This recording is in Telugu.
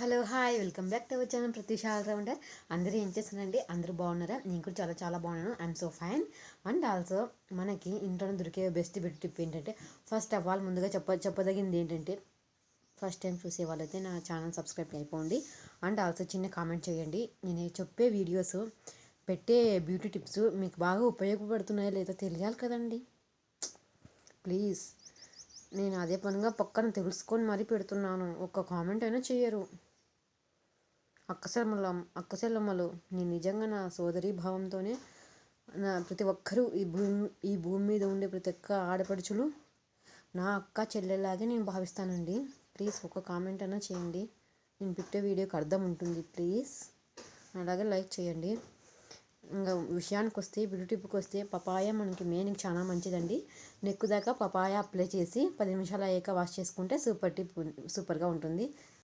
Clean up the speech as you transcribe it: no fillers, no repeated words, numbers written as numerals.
Hello hi welcome back to our channel Pratisha all-rounder. అందరూ ఏం చేస్తున్నారండి? అందరూ బాగున్నారా? నేను కూడా చాలా చాలా బాగున్నాను. I'm so fine. And also మనకి ఇంట్లోనే దొరికే బెస్ట్ బ్యూటీ టిప్ ఏంటంటే, ఫస్ట్ ఆఫ్ ఆల్ ముందుగా చెప్పదగింది ఏంటంటే, ఫస్ట్ టైం చూసే వాళ్ళైతే నా ఛానల్ సబ్స్క్రైబ్ అయిపోండి. అండ్ ఆల్సో చిన్న కామెంట్ చేయండి. నేను చెప్పే వీడియోస్, పెట్టే బ్యూటీ టిప్స్ మీకు బాగా ఉపయోగపడుతున్నాయో లేదో తెలియాలి కదండి. ప్లీజ్, నేను అదే పనిగా పక్కన తెలుసుకొని మరీ పెడుతున్నాను. ఒక్క కామెంట్ అయినా చేయరు. అక్కచెల్లమ్మలు, నేను నిజంగా నా సోదరీ భావంతోనే నా ప్రతి ఒక్కరూ ఈ భూమి మీద ఉండే ప్రతి ఒక్క ఆడపడుచులు నా అక్క చెల్లెలాగే నేను భావిస్తానండి. ప్లీజ్ ఒక కామెంట్ అయినా చేయండి. నేను పెట్టే వీడియోకి అర్థం ఉంటుంది. ప్లీజ్ అలాగే లైక్ చేయండి. ఇంకా విషయానికి వస్తే, బ్యూటీ టిప్కి వస్తే, పపాయ మనకి మెయిన్కి చాలా మంచిదండి. నెక్ దాకా పపాయ అప్లై చేసి 10 నిమిషాలు అయ్యాక వాష్ చేసుకుంటే సూపర్గా ఉంటుంది.